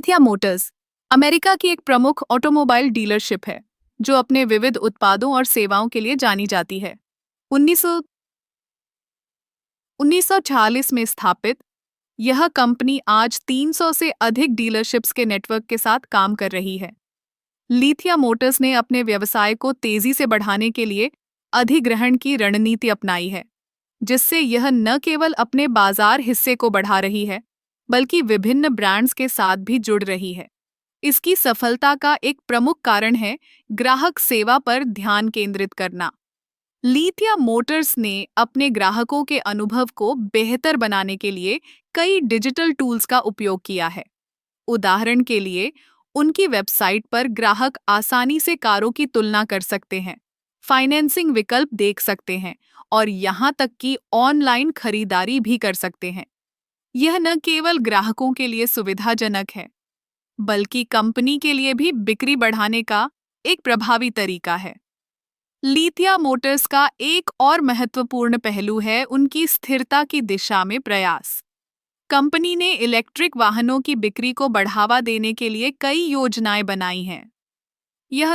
लिथिया Motors America की एक प्रमुख ऑटोमोबाइल डीलरशिप है जो अपने विविध उत्पादों और सेवाओं के लिए जानी जाती है। 1946 में स्थापित, यह कंपनी आज 300 से अधिक डीलरशिप्स के नेटवर्क के साथ काम कर रही है। लिथिया मोटर्स ने अपने व्यवसाय को तेजी से बढ़ाने के लिए अधिग्रहण की रणनीति अपनाई है, जिससे यह न केवल अपने बाजार हिस्से को बढ़ा रही है, बल्कि विभिन्न ब्रांड्स के साथ भी जुड़ रही है। इसकी सफलता का एक प्रमुख कारण है ग्राहक सेवा पर ध्यान केंद्रित करना। लिथिया मोटर्स ने अपने ग्राहकों के अनुभव को बेहतर बनाने के लिए कई डिजिटल टूल्स का उपयोग किया है। उदाहरण के लिए, उनकी वेबसाइट पर ग्राहक आसानी से कारों की तुलना कर सकते हैं, फाइनेंसिंग विकल्प देख सकते हैं और यहाँ तक कि ऑनलाइन खरीदारी भी कर सकते हैं। यह न केवल ग्राहकों के लिए सुविधाजनक है, बल्कि कंपनी के लिए भी बिक्री बढ़ाने का एक प्रभावी तरीका है। लिथिया मोटर्स का एक और महत्वपूर्ण पहलू है उनकी स्थिरता की दिशा में प्रयास। कंपनी ने इलेक्ट्रिक वाहनों की बिक्री को बढ़ावा देने के लिए कई योजनाएं बनाई हैं। यह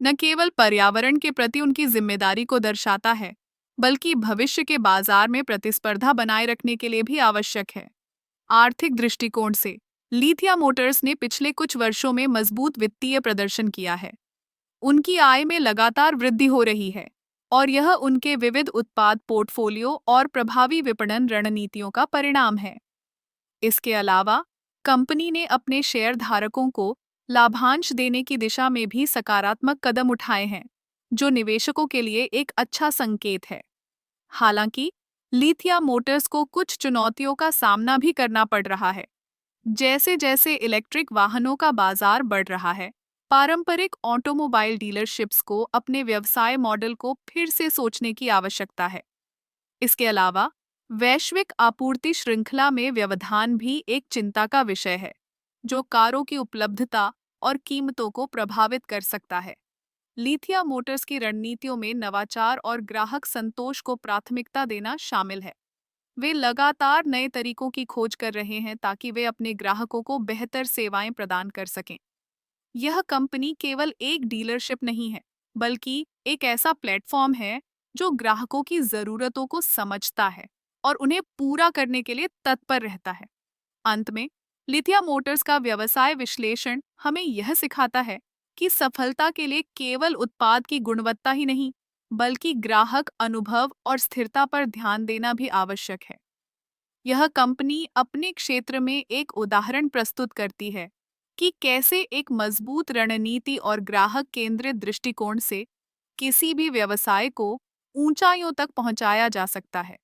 न केवल पर्यावरण के प्रति उनकी जिम्मेदारी को दर्शाता है, बल्कि भविष्य के बाजार में प्रतिस्पर्धा बनाए रखने के लिए भी आवश्यक है। आर्थिक दृष्टिकोण से लिथिया मोटर्स ने पिछले कुछ वर्षों में मजबूत वित्तीय प्रदर्शन किया है। उनकी आय में लगातार वृद्धि हो रही है और यह उनके विविध उत्पाद पोर्टफोलियो और प्रभावी विपणन रणनीतियों का परिणाम है। इसके अलावा, कंपनी ने अपने शेयरधारकों को लाभांश देने की दिशा में भी सकारात्मक कदम उठाए हैं, जो निवेशकों के लिए एक अच्छा संकेत है। हालांकि, लिथिया मोटर्स को कुछ चुनौतियों का सामना भी करना पड़ रहा है। जैसे जैसे इलेक्ट्रिक वाहनों का बाजार बढ़ रहा है, पारंपरिक ऑटोमोबाइल डीलरशिप्स को अपने व्यवसाय मॉडल को फिर से सोचने की आवश्यकता है। इसके अलावा, वैश्विक आपूर्ति श्रृंखला में व्यवधान भी एक चिंता का विषय है, जो कारों की उपलब्धता और कीमतों को प्रभावित कर सकता है। लिथिया मोटर्स की रणनीतियों में नवाचार और ग्राहक संतोष को प्राथमिकता देना शामिल है। वे लगातार नए तरीकों की खोज कर रहे हैं ताकि वे अपने ग्राहकों को बेहतर सेवाएं प्रदान कर सकें। यह कंपनी केवल एक डीलरशिप नहीं है, बल्कि एक ऐसा प्लेटफॉर्म है जो ग्राहकों की ज़रूरतों को समझता है और उन्हें पूरा करने के लिए तत्पर रहता है। अंत में, लिथिया मोटर्स का व्यवसाय विश्लेषण हमें यह सिखाता है कि सफलता के लिए केवल उत्पाद की गुणवत्ता ही नहीं, बल्कि ग्राहक अनुभव और स्थिरता पर ध्यान देना भी आवश्यक है। यह कंपनी अपने क्षेत्र में एक उदाहरण प्रस्तुत करती है कि कैसे एक मजबूत रणनीति और ग्राहक केंद्रित दृष्टिकोण से किसी भी व्यवसाय को ऊंचाइयों तक पहुंचाया जा सकता है।